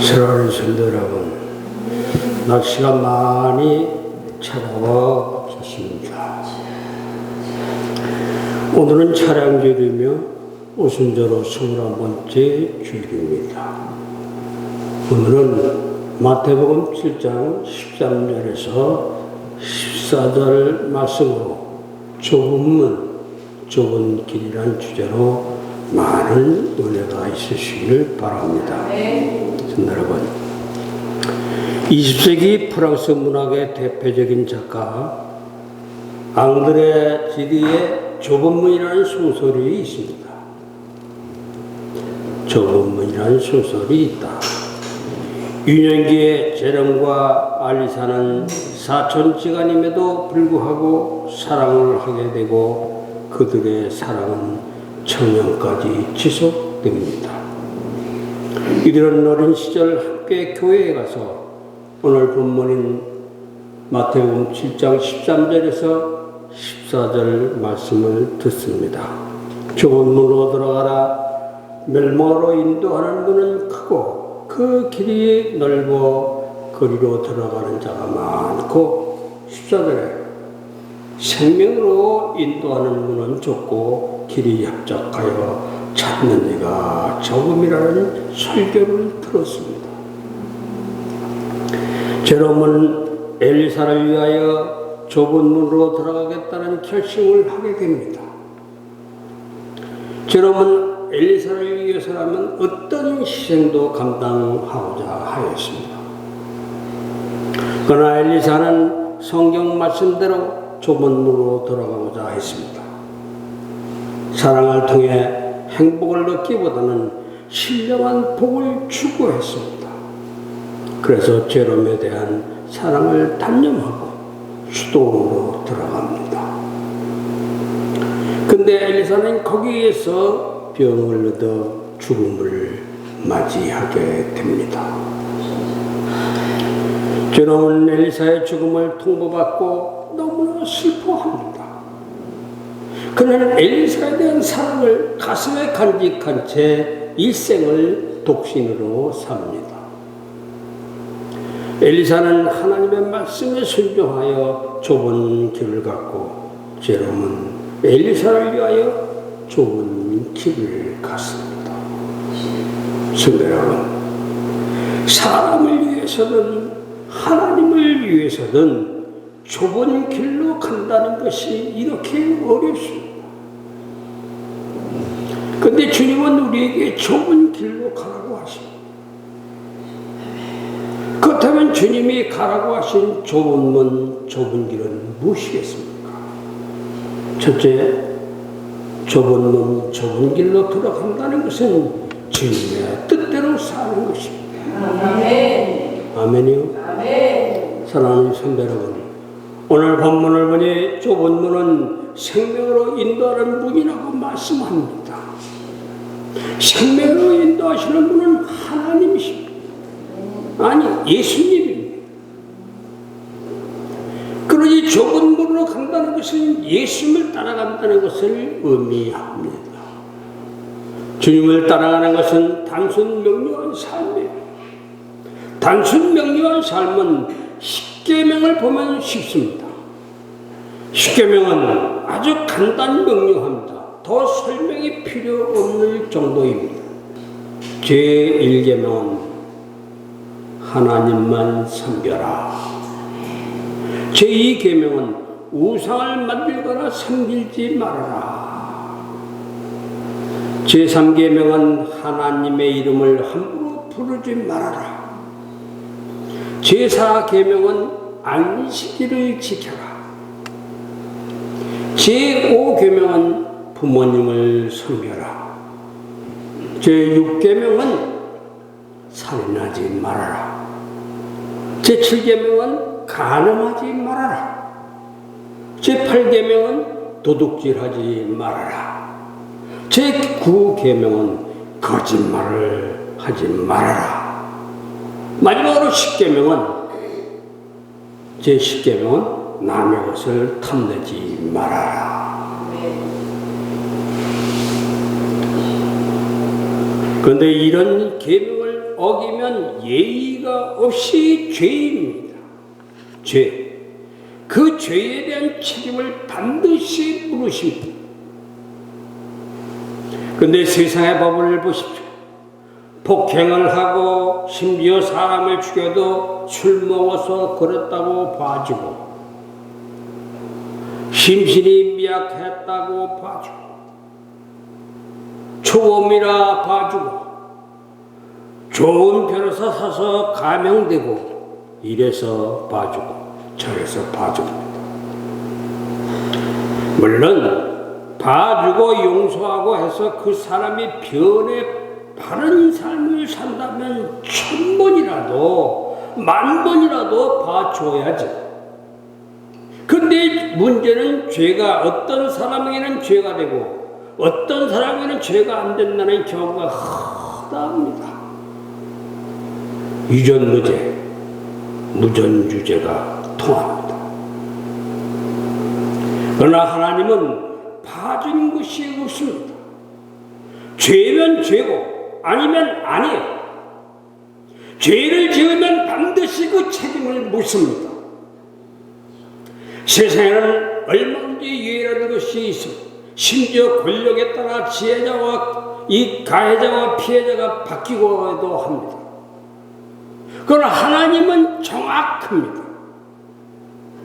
사랑하는 성도 여러분, 날씨가 많이 차가워 졌습니다. 오늘은 차량절이며 오순절로 21번째 주일입니다. 오늘은 마태복음 7장 13절에서 14절 말씀으로 좁은 문, 좁은 길이란 주제로 많은 은혜가 있으시길 바랍니다. 여러분, 20세기 프랑스 문학의 대표적인 작가 앙드레 지디의 좁은 문이라는 소설이 있습니다. 좁은 문이라는 소설이 있다. 유년기에 제롬과 알리사는 사촌지간임에도 불구하고 사랑을 하게 되고 그들의 사랑은 청년까지 지속됩니다. 이들은 어린 시절 함께 교회에 가서 오늘 본문인 마태복음 7장 13절에서 14절 말씀을 듣습니다. 좁은 문으로 들어가라. 멸망으로 인도하는 문은 크고 그 길이 넓어 거리로 들어가는 자가 많고 14절에 생명으로 인도하는 문은 좁고 길이 협착하여 찾는 이가 적음이라는 설교를 들었습니다. 제롬은 엘리사를 위하여 좁은 문으로 들어가겠다는 결심을 하게 됩니다. 제롬은 엘리사를 위해서라면 어떤 희생도 감당하고자 하였습니다. 그러나 엘리사는 성경 말씀대로 좁은 문으로 들어가고자 했습니다. 사랑을 통해 행복을 얻기보다는 신령한 복을 추구했습니다. 그래서 제롬에 대한 사랑을 단념하고 수동으로 들어갑니다. 근데 엘리사는 거기에서 병을 얻어 죽음을 맞이하게 됩니다. 제롬은 엘리사의 죽음을 통보받고 너무나 슬퍼합니다. 그는 엘리사에 대한 사랑을 가슴에 간직한 채 일생을 독신으로 삽니다. 엘리사는 하나님의 말씀에 순종하여 좁은 길을 갔고 제롬은 엘리사를 위하여 좁은 길을 갔습니다. 성도 여러분, 사람을 위해서든 하나님을 위해서든 좁은 길로 간다는 것이 이렇게 어렵습니다. 그런데 주님은 우리에게 좁은 길로 가라고 하십니다. 그렇다면 주님이 가라고 하신 좁은 문, 좁은 길은 무엇이겠습니까? 첫째, 좁은 문, 좁은 길로 들어간다는 것은 주님의 뜻대로 사는 것입니다. 아멘. 아멘이요? 아멘. 사랑하는 성도 여러분, 오늘 본문을 보니 좁은 문은 생명으로 인도하는 문이라고 말씀합니다. 생명으로 인도하시는 분은 하나님이십니다. 아니, 예수님입니다. 그러니 좁은 문으로 간다는 것은 예수님을 따라간다는 것을 의미합니다. 주님을 따라가는 것은 단순 명료한 삶이에요. 단순 명료한 삶은 십계명을 보면 쉽습니다. 십계명은 아주 간단히 명료합니다. 더 설명이 필요 없는 정도입니다. 제1계명은 하나님만 섬겨라. 제2계명은 우상을 만들거나 섬기지 말아라. 제3계명은 하나님의 이름을 함부로 부르지 말아라. 제4계명은 안식일을 지켜라. 제5계명은 부모님을 섬겨라. 제6계명은 살인하지 말아라. 제7계명은 간음하지 말아라. 제8계명은 도둑질하지 말아라. 제9계명은 거짓말을 하지 말아라. 마지막으로 10계명은 제10계명은 남의 것을 탐내지 말아라. 그런데 이런 계명을 어기면 예의가 없이 죄입니다. 죄. 그 죄에 대한 책임을 반드시 물으십니다. 근데 세상의 법을 보십시오. 폭행을 하고 심지어 사람을 죽여도 술 먹어서 그랬다고 봐주고, 심신이 미약했다고 봐주고, 초범이라 봐주고, 좋은 변호사 사서 감형되고, 이래서 봐주고 저래서 봐줍니다. 물론 봐주고 용서하고 해서 그 사람이 변해 바른 삶을 산다면 1000번이라도 10,000번이라도 봐줘야지. 근데 문제는 죄가 어떤 사람에게는 죄가 되고 어떤 사람에게는 죄가 안 된다는 경우가 허다합니다. 유전무죄, 무전유죄가 통합니다. 그러나 하나님은 봐준 것이 없습니다. 죄면 죄고 아니면 아니에요. 죄를 지으면 반드시 그 책임을 묻습니다. 세상에는 얼마든지 유해라는 것이 있습니다. 심지어 권력에 따라 지혜자와 이 가해자와 피해자가 바뀌고도 합니다. 그러나 하나님은 정확합니다.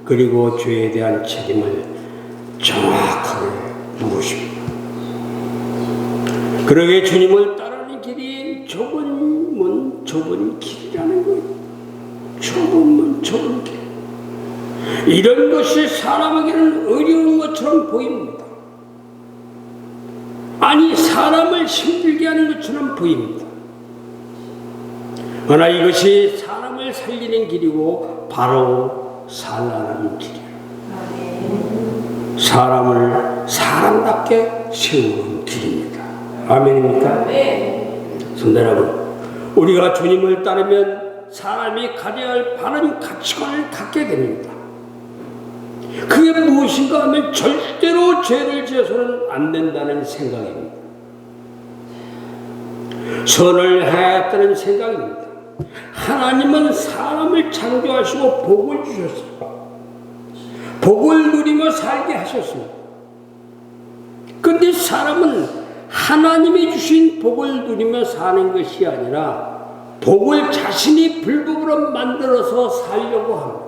그리고 죄에 대한 책임을 정확하게 물으십니다. 그러게 주님을 따르는 길이 좁은 길이라는 거예요. 좁은 길. 이런 것이 사람에게는 어려운 것처럼 보입니다. 아니, 사람을 힘들게 하는 것처럼 보입니다. 그러나 이것이 사람을 살리는 길이고 바로 산란하는 길이에요. 사람을 사람답게 세우는 길입니다. 아멘입니까? 성도 여러분, 우리가 주님을 따르면 사람이 가져야 할 바른 가치관을 갖게 됩니다. 그게 무엇인가 하면 절대로 죄를 지어서는 안 된다는 생각입니다. 선을 해야겠다는 생각입니다. 하나님은 사람을 창조하시고 복을 주셨습니다. 복을 누리며 살게 하셨습니다. 그런데 사람은 하나님이 주신 복을 누리며 사는 것이 아니라 복을 자신이 불복으로 만들어서 살려고 합니다.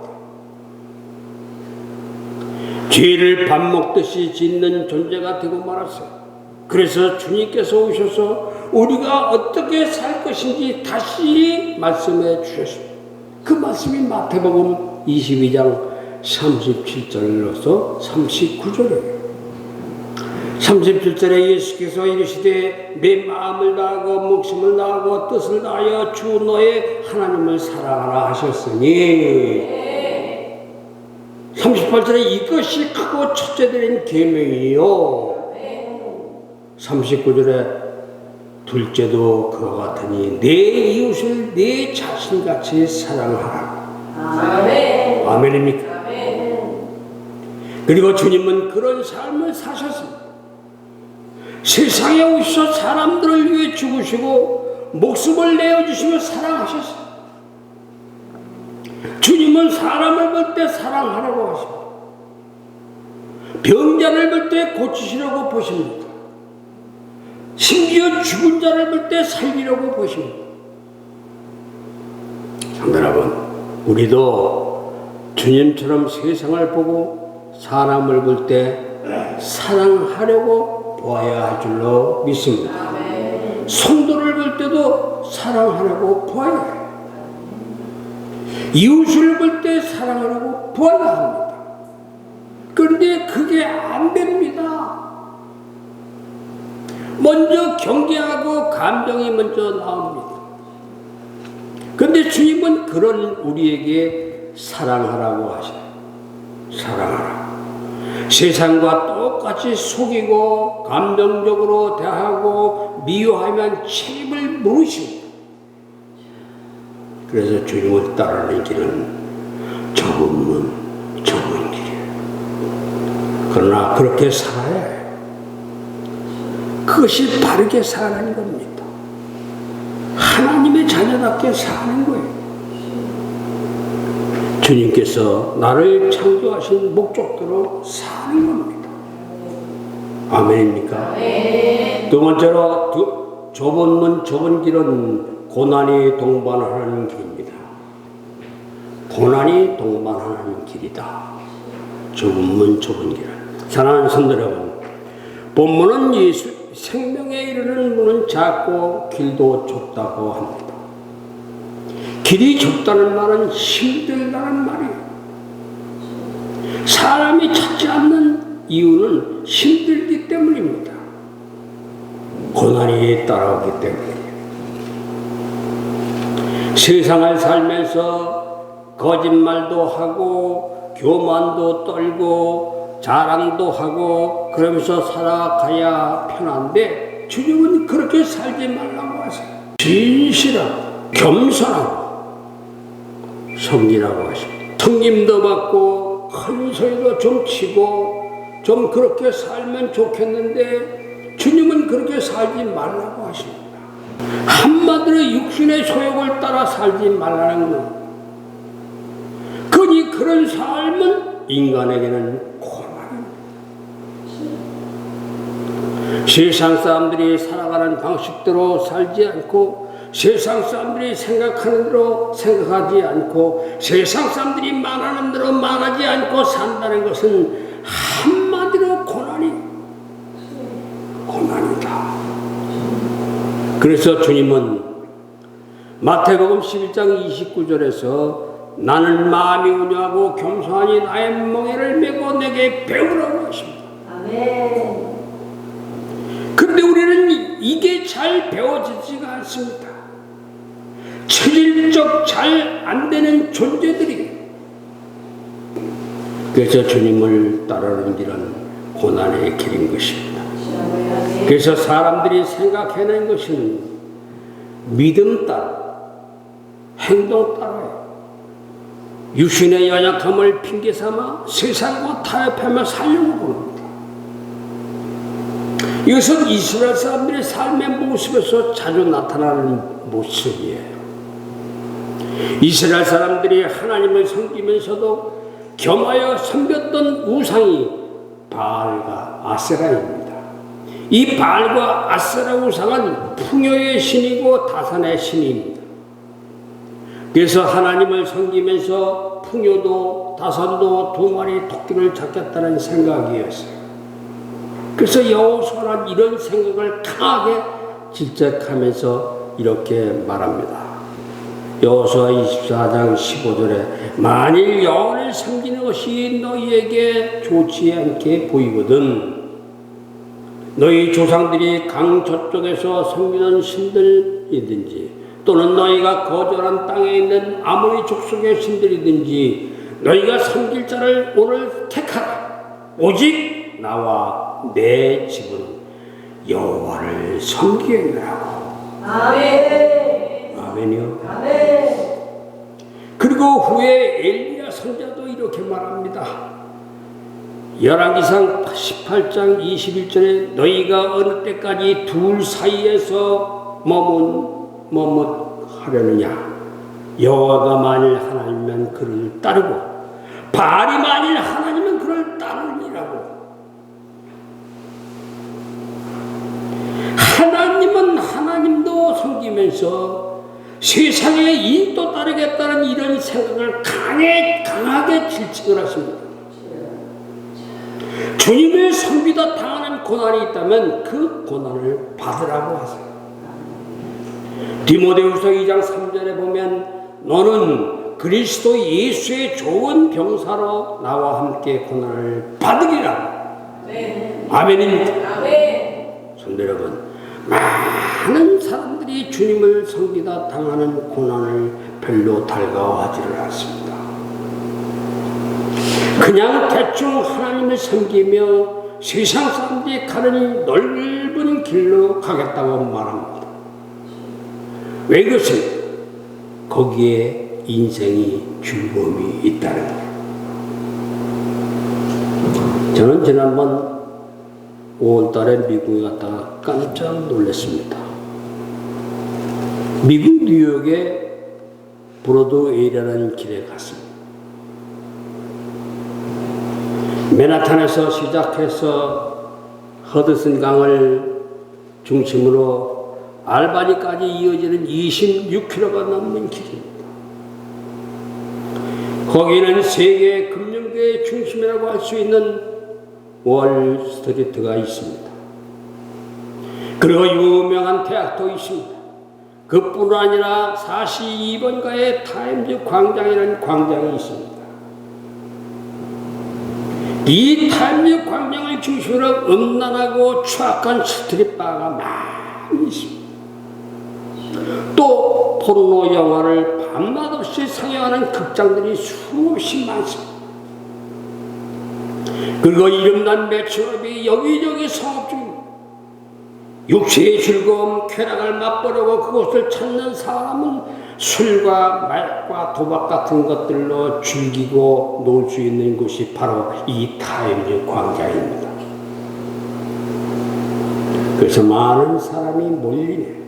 죄를 밥 먹듯이 짓는 존재가 되고 말았어요. 그래서 주님께서 오셔서 우리가 어떻게 살 것인지 다시 말씀해 주셨습니다. 그 말씀이 마태복음 22장 37절로서 39절이에요. 37절에 예수께서 이르시되 내 마음을 다하고 목숨을 다하고 뜻을 다하여 주 너의 하나님을 사랑하라 하셨으니 38절에 이것이 크고 첫째된 계명이요. 39절에 둘째도 그와 같으니 내 이웃을 내 자신같이 사랑하라. 아멘. 아멘입니까? 아멘. 그리고 주님은 그런 삶을 사셨습니다. 세상에 오셔서 사람들을 위해 죽으시고 목숨을 내어주시며 사랑하셨습니다. 주님은 사람을 볼 때 사랑하라고 하십니다. 병자를 볼 때 고치시라고 보십니다. 심지어 죽은 자를 볼 때 살리라고 보십니다. 성도 여러분, 우리도 주님처럼 세상을 보고 사람을 볼 때 사랑하려고 보아야 할 줄로 믿습니다. 성도를 볼 때도 사랑하려고 보아야 해요. 이웃을 볼 때 사랑하려고 보아야 합니다. 그런데 그게 안 됩니다. 먼저 경계하고 감정이 먼저 나옵니다. 그런데 주님은 그런 우리에게 사랑하라고 하셔요. 사랑하라. 세상과 똑같이 속이고 감정적으로 대하고 미워하면 책임을 물으십니다. 그래서 주님을 따르는 길은 좁은 길이에요. 그러나 그렇게 살아야 해요. 그것이 바르게 살아가는 겁니다. 하나님의 자녀답게 사는 거예요. 주님께서 나를 창조하신 목적대로 사는 겁니다. 아멘입니까? 네. 두 번째로 좁은 문 좁은 길은 고난이 동반하는 길입니다. 고난이 동반하는 길이다. 좁은 문 좁은 길은. 사랑하는 성도 여러분, 본문은 예수 생명에 이르는 문은 작고 길도 좁다고 합니다. 길이 좁다는 말은 힘들다는 말이에요. 사람이 찾지 않는 이유는 힘들기 때문입니다. 고난이 따라오기 때문이에요. 세상을 살면서 거짓말도 하고 교만도 떨고 자랑도 하고 그러면서 살아가야 편한데 주님은 그렇게 살지 말라고 하세요. 진실하고 겸손하고 섬기라고 하십니다. 성김도 받고 큰 소리도 좀 치고 좀 그렇게 살면 좋겠는데 주님은 그렇게 살지 말라고 하십니다. 한마디로 육신의 소욕을 따라 살지 말라는 것. 그니 그런 삶은 인간에게는 고난입니다. 세상 사람들이 살아가는 방식대로 살지 않고 세상 사람들이 생각하는 대로 생각하지 않고 세상 사람들이 말하는 대로 말하지 않고 산다는 것은 한마디로 고난이다. 그래서 주님은 마태복음 11장 29절에서 나는 마음이 온유하고 겸손하니 나의 멍에를 메고 내게 배우라고 하십니다. 아멘. 그런데 우리는 이게 잘 배워지지가 않습니다. 체질적 잘 안 되는 존재들이. 그래서 주님을 따르는 길은 고난의 길인 것입니다. 그래서 사람들이 생각해낸 것은 믿음 따라 행동 따라요. 육신의 연약함을 핑계삼아 세상과 타협하며 살려고 합니다. 이것은 이스라엘 사람들의 삶의 모습에서 자주 나타나는 모습이에요. 이스라엘 사람들이 하나님을 섬기면서도 겸하여 섬겼던 우상이 바알과 아세라입니다. 이 바알과 아세라 우상은 풍요의 신이고 다산의 신입니다. 그래서 하나님을 섬기면서 풍요도 다산도 두 마리 토끼를 잡겠다는 생각이었어요. 그래서 여호수아는 이런 생각을 강하게 질책하면서 이렇게 말합니다. 여호수아 24장 15절에 만일 여호와를 섬기는 것이 너희에게 좋지 않게 보이거든 너희 조상들이 강 저쪽에서 섬기던 신들이든지 또는 너희가 거절한 땅에 있는 아모리 족속의 신들이든지 너희가 섬길 자를 오늘 택하라. 오직 나와 내 집은 여호와를 섬기겠느라고. 아멘. 아멘이요. 아멘. 그리고 후에 엘리야 선지자도 이렇게 말합니다. 열왕기상 18장 21절에 너희가 어느 때까지 둘 사이에서 머뭇하려느냐. 여호와가 만일 하나님이면 그를 따르고 바알이 만일 하나님이면 그를 따르니라고. 하나님은 하나님도 섬기면서 세상의 인도 따르겠다는 이런 생각을 강하게 질책을 하십니다. 주님을 섬기다 당하는 고난이 있다면 그 고난을 받으라고 하세요. 디모데후서 2장 3절에 보면 너는 그리스도 예수의 좋은 병사로 나와 함께 고난을 받으리라. 아멘입니다. 성도 여러분, 많은 사람들이 주님을 섬기다 당하는 고난을 별로 달가워하지를 않습니다. 그냥 대충 하나님을 섬기며 세상 사람들이 가는 넓은 길로 가겠다고 말합니다. 왜 그렇습니까? 거기에 인생이 즐거움이 있다는 거예요. 저는 지난번 5월달에 미국에 갔다가 깜짝 놀랐습니다. 미국 뉴욕의 브로드웨이라는 길에 갔습니다. 맨하탄에서 시작해서 허드슨 강을 중심으로 알바니까지 이어지는 26km가 넘는 길입니다. 거기는 세계 금융계의 중심이라고 할 수 있는 월스트리트가 있습니다. 그리고 유명한 대학도 있습니다. 그뿐 아니라 42번가의 타임즈 광장이라는 광장이 있습니다. 이 타임즈 광장을 중심으로 음란하고 추악한 스트릿바가 많이 있습니다. 또 포르노 영화를 밤낮 없이 상영하는 극장들이 수없이 많습니다. 그리고 이름난 매출업이 여기저기 성업 중입니다. 육체의 즐거움, 쾌락을 맛보려고 그곳을 찾는 사람은 술과 말과 도박 같은 것들로 즐기고 놀 수 있는 곳이 바로 이 타임즈 광장입니다. 그래서 많은 사람이 몰리네.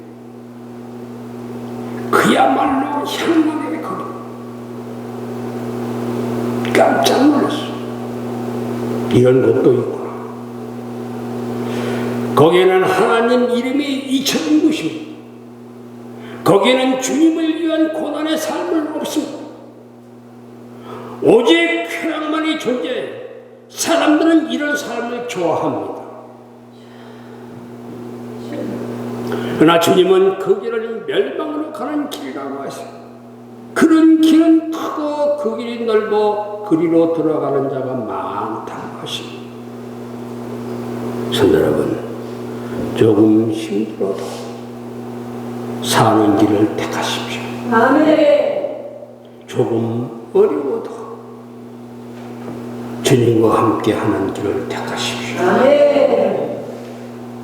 그야말로 향락의 거리. 깜짝 놀랐어. 이런 곳도 있구나. 거기에는 하나님 이름이 잊혀진 곳입니다. 거기에는 주님을 위한 고난의 삶은 없습니다. 오직 쾌락만이 존재해요. 사람들은 이런 삶을 좋아합니다. 그러나 주님은 그 길은 멸망으로 가는 길이라고 하세요. 그런 길은 크고 그 길이 넓어 그리로 들어가는 자가 많다고 하십니다. 성도 여러분, 조금 힘들어도 사는 길을 택하십시오. 아멘. 조금 어려워도 주님과 함께 하는 길을 택하십시오. 아멘.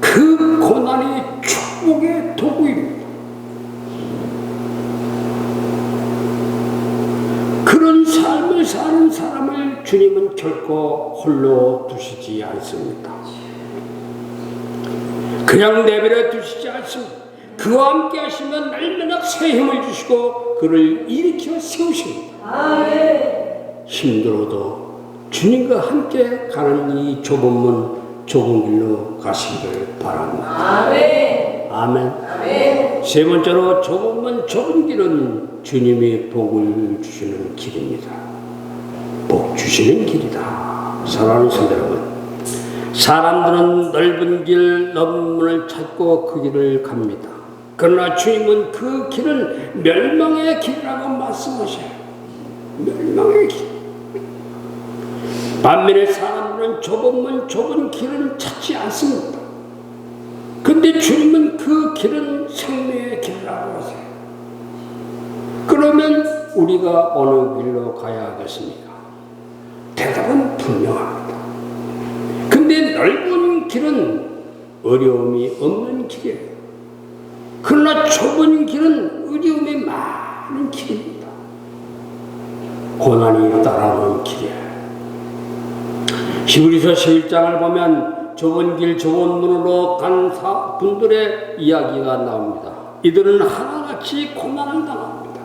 그 고난이 축복의 도구입니다. 그런 삶을 사는 사람을 주님은 결코 홀로 두시지 않습니다. 그냥 내버려 두시지 않습니다. 그와 함께 하시면 날마다 새 힘을 주시고 그를 일으켜 세우십니다. 아멘. 힘들어도 주님과 함께 가는 이 좁은 문, 좁은 길로 가시기를 바랍니다. 아멘. 아멘. 아멘. 세 번째로 좁은 문, 좁은 길은 주님이 복을 주시는 길입니다. 복 주시는 길이다. 사랑하는 성도 여러분, 사람들은 넓은 길, 넓은 문을 찾고 그 길을 갑니다. 그러나 주님은 그 길은 멸망의 길이라고 말씀하셔요. 멸망의 길. 반면에 사람들은 좁은 문, 좁은 길은 찾지 않습니다. 근데 주님은 그 길은 생명의 길이라고 하세요. 그러면 우리가 어느 길로 가야 하겠습니까? 대답은 분명합니다. 근데 넓은 길은 어려움이 없는 길이에요. 그러나 좁은 길은 어려움이 많은 길입니다. 고난이 따라오는 길이에요. 히브리서 11장을 보면 좁은 길, 좁은 문으로 간 분들의 이야기가 나옵니다. 이들은 하나같이 고난을 당합니다.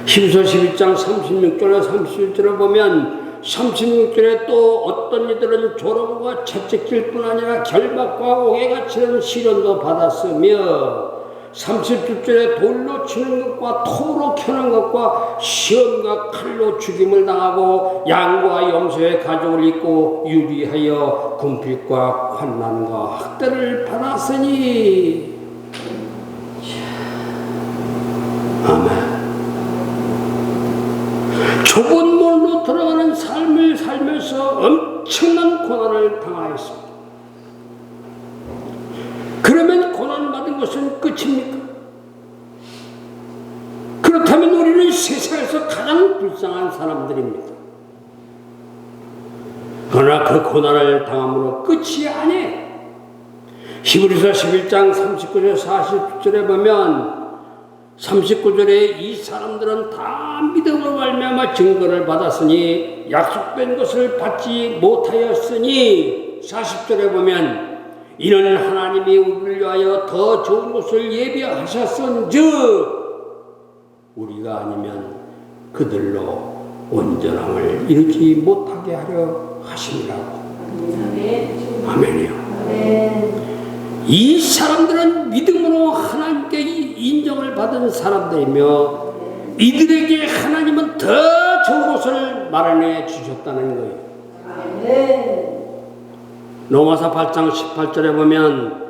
히브리서 11장 36절에 37절을 보면 36절에 또 어떤 이들은 조롱과 채찍질 뿐 아니라 결박과 옥에가 치는 시련도 받았으며 37절에 돌로 치는 것과 톱으로 켜는 것과 시험과 칼로 죽임을 당하고 양과 염소의 가죽을 입고 유리하여 궁핍과 환난과 학대를 받았으니 아멘. 좁은 문으로 들어가는 삶을 살면서 엄청난 고난을 당하였습니다. 그러면 고난받은 것은 끝입니까? 그렇다면 우리는 세상에서 가장 불쌍한 사람들입니다. 그러나 그 고난을 당함으로 끝이 아니에요. 히브리서 11장 39절 40절에 보면 39절에 이 사람들은 다 믿음으로 말미암아 증거를 받았으니 약속된 것을 받지 못하였으니 40절에 보면 이는 하나님이 우리를 위하여 더 좋은 곳을 예비하셨은즉 우리가 아니면 그들로 온전함을 이루지 못하게 하려 하심이라고. 아멘이요. 이 사람들은 믿음으로 하나님께 인정을 받은 사람들이며 이들에게 하나님은 더 좋은 곳을 마련해 주셨다는 거예요. 로마서 8장 18절에 보면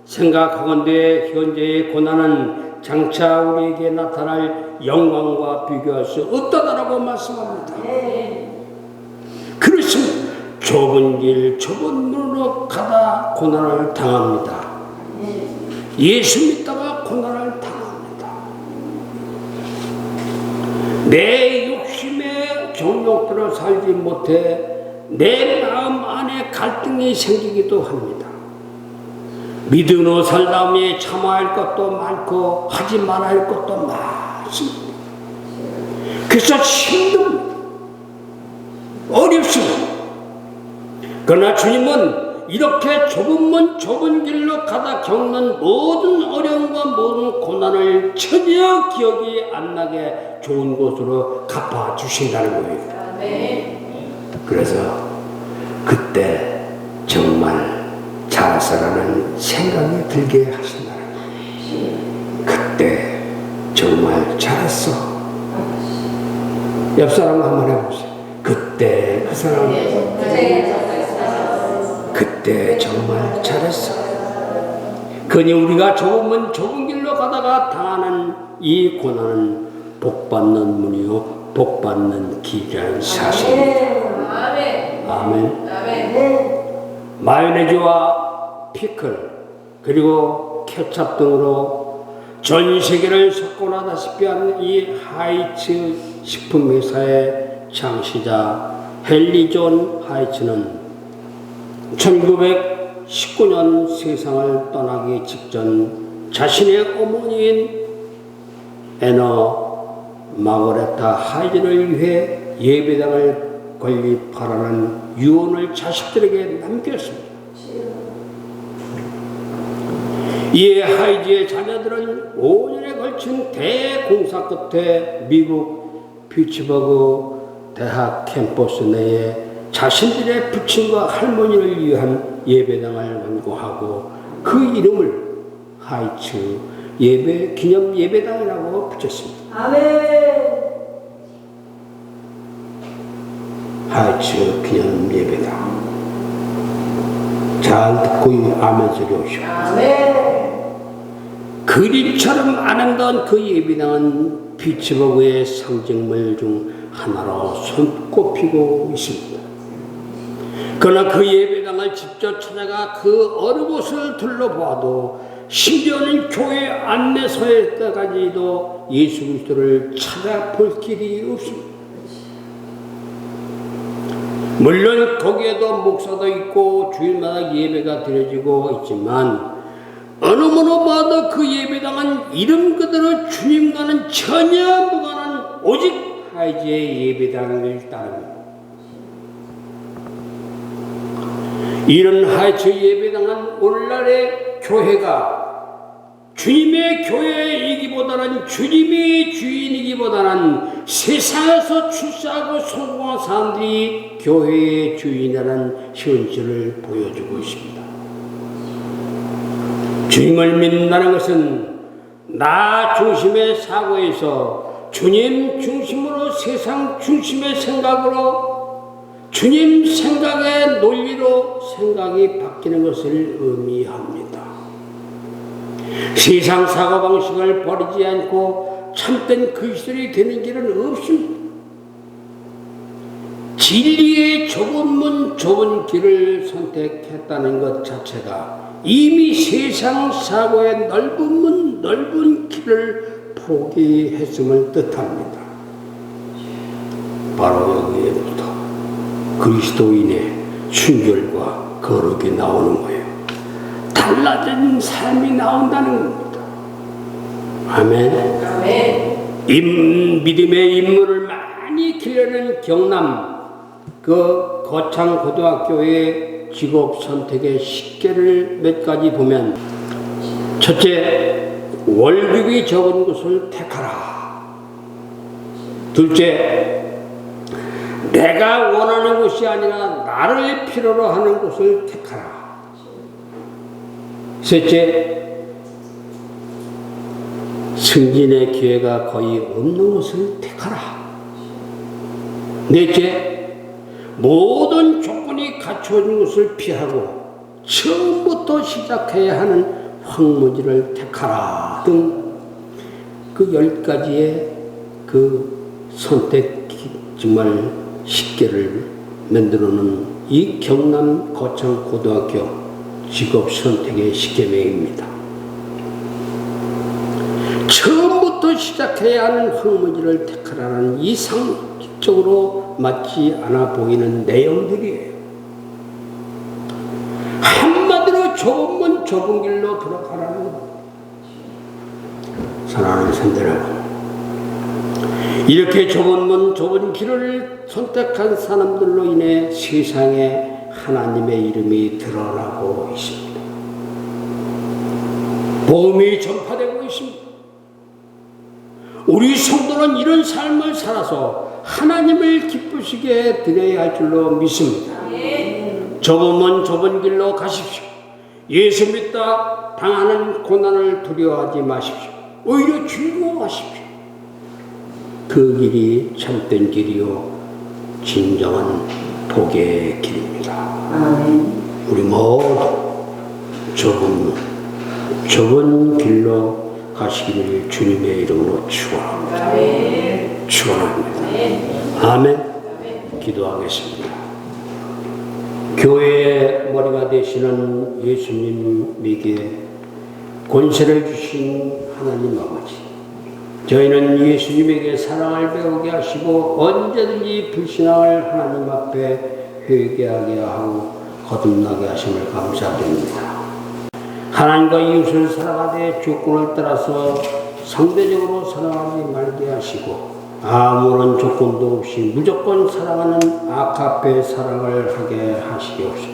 생각하건대 현재의 고난은 장차 우리에게 나타날 영광과 비교할 수 없다라고 말씀합니다. 그렇습니다. 좁은 길 좁은 문으로 가다 고난을 당합니다. 예수 믿다가 고난을 당합니다. 내 욕심에 정욕대로 살지 못해 내 마음 안에 갈등이 생기기도 합니다. 믿음으로 살다음에 참아야 할 것도 많고 하지 말아야 할 것도 많습니다. 그래서 힘듭니다. 어렵습니다. 그러나 주님은 이렇게 좁은 길로 가다 겪는 모든 어려움과 모든 고난을 전혀 기억이 안 나게 좋은 곳으로 갚아주신다는 거예요. 그래서 그때 정말 잘했어라는 생각이 들게 하신다는 거예요. 그때 정말 잘했어. 옆 사람 한번 해보세요. 그때 그 사람 그때 정말 잘했어. 그니 우리가 좁은 길로 가다가 당하는 이 고난은 복받는 문이요 복받는 길이라는 사실입니다. 아멘. 마요네즈와 피클 그리고 케첩 등으로 전 세계를 석권하다시피 한 이 하이츠 식품회사의 창시자 헨리 존 하이츠는 1919년 세상을 떠나기 직전 자신의 어머니인 애너 마거레타 하이즈를 위해 예배당을 건립하라는 유언을 자식들에게 남겼습니다. 이에 하이즈의 자녀들은 5년에 걸친 대공사 끝에 미국 피츠버그 대학 캠퍼스 내에 자신들의 부친과 할머니를 위한 예배당을 완공하고 그 이름을 하이츠 기념 예배당이라고 붙였습니다. 아멘. 하이츠 기념 예배당. 잘 듣고 아멘 소리 오시오. 그림처럼 아름다운 그 예배당은 피츠버그의 상징물 중 하나로 손꼽히고 있습니다. 그러나 그 예배당을 직접 찾아가 그 어느 곳을 둘러보아도 심지어는 교회 안내소에까지도 예수 그리스도를 찾아볼 길이 없습니다. 물론 거기에도 목사도 있고 주일마다 예배가 드려지고 있지만 어느 뭐로 봐도 그 예배당은 이름 그대로 주님과는 전혀 무관한 오직 하이즈의 예배당을 따릅니다. 이런 하이츠 예배당은 오늘날의 교회가 주님의 교회이기보다는 주님이 주인이기보다는 세상에서 출세하고 성공한 사람들이 교회의 주인이라는 현실을 보여주고 있습니다. 주님을 믿는다는 것은 나 중심의 사고에서 주님 중심으로 세상 중심의 생각으로 주님 생각의 논리로 생각이 바뀌는 것을 의미합니다. 세상 사고방식을 버리지 않고 참된 그리스도인이 되는 길은 없습니다. 진리의 좁은 문 좁은 길을 선택했다는 것 자체가 이미 세상 사고의 넓은 문 넓은 길을 포기했음을 뜻합니다. 바로 여기에부터 그리스도인의 순결과 거룩이 나오는 거예요. 달라진 삶이 나온다는 겁니다. 아멘. 믿음의 인물을 많이 기르는 경남 그 거창고등학교의 직업 선택의 식계를 몇 가지 보면, 첫째, 월급이 적은 곳을 택하라. 둘째, 내가 원하는 곳이 아니라 나를 필요로 하는 곳을 택하라. 셋째, 승진의 기회가 거의 없는 곳을 택하라. 넷째, 모든 조건이 갖춰진 곳을 피하고 처음부터 시작해야 하는 황무지를 택하라 등 그 10가지의 그 선택 정말 식계를 만들어놓은 이 경남 거창고등학교 직업 선택의 식계명입니다. 처음부터 시작해야 하는 황무지를 택하라는 이 상식적으로 맞지 않아 보이는 내용들이에요. 한마디로 좁은 문 좁은 길로 들어가라는 겁니다. 사랑하는 성도 여러분, 이렇게 좁은 문 좁은 길을 선택한 사람들로 인해 세상에 하나님의 이름이 드러나고 있습니다. 복음이 전파되고 있습니다. 우리 성도는 이런 삶을 살아서 하나님을 기쁘시게 드려야 할 줄로 믿습니다. 좁은 문 좁은 길로 가십시오. 예수 믿다 당하는 고난을 두려워하지 마십시오. 오히려 즐거워하십시오. 그 길이 참된 길이요 진정한 복의 길입니다. 우리 모두 좁은 길로 가시기를 주님의 이름으로 축원합니다. 축원합니다. 아멘. 기도하겠습니다. 교회의 머리가 되시는 예수님에게 권세를 주신 하나님 아버지, 저희는 예수님에게 사랑을 배우게 하시고 언제든지 불신앙을 하나님 앞에 회개하게 하고 거듭나게 하심을 감사드립니다. 하나님과 이웃을 사랑하되 조건을 따라서 상대적으로 사랑하지 말게 하시고 아무런 조건도 없이 무조건 사랑하는 아카페 사랑을 하게 하시옵소서.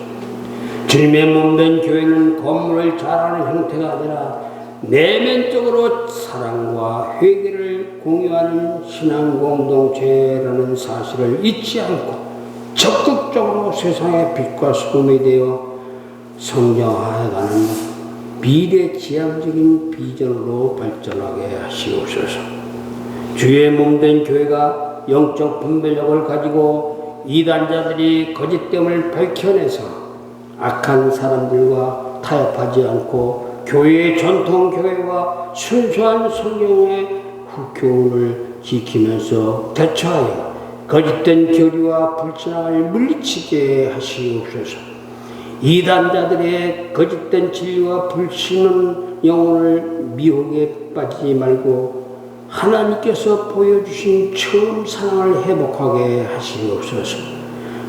주님의 몸된 교회는 건물을 잘하는 형태가 아니라 내면적으로 사랑과 회개를 공유하는 신앙 공동체라는 사실을 잊지 않고 적극적으로 세상의 빛과 소금이 되어 성장하여가는 미래지향적인 비전으로 발전하게 하시옵소서. 주의 몸된 교회가 영적 분별력을 가지고 이단자들이 거짓됨을 밝혀내서 악한 사람들과 타협하지 않고 교회의 전통 교회와 순수한 성령의 후교훈을 지키면서 대처하여 거짓된 교리와 불신앙을 물리치게 하시옵소서. 이단자들의 거짓된 진리와 불신은 영혼을 미혹에 빠지지 말고 하나님께서 보여주신 처음 사랑을 회복하게 하시옵소서.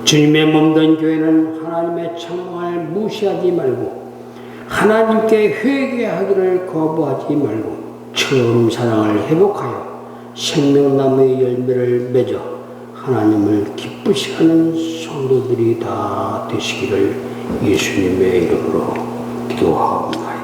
주님의 몸된 교회는 하나님의 책망을 무시하지 말고 하나님께 회개하기를 거부하지 말고 처음 사랑을 회복하여 생명나무의 열매를 맺어 하나님을 기쁘시게 하는 성도들이 다 되시기를 예수님의 이름으로 기도하옵나이다.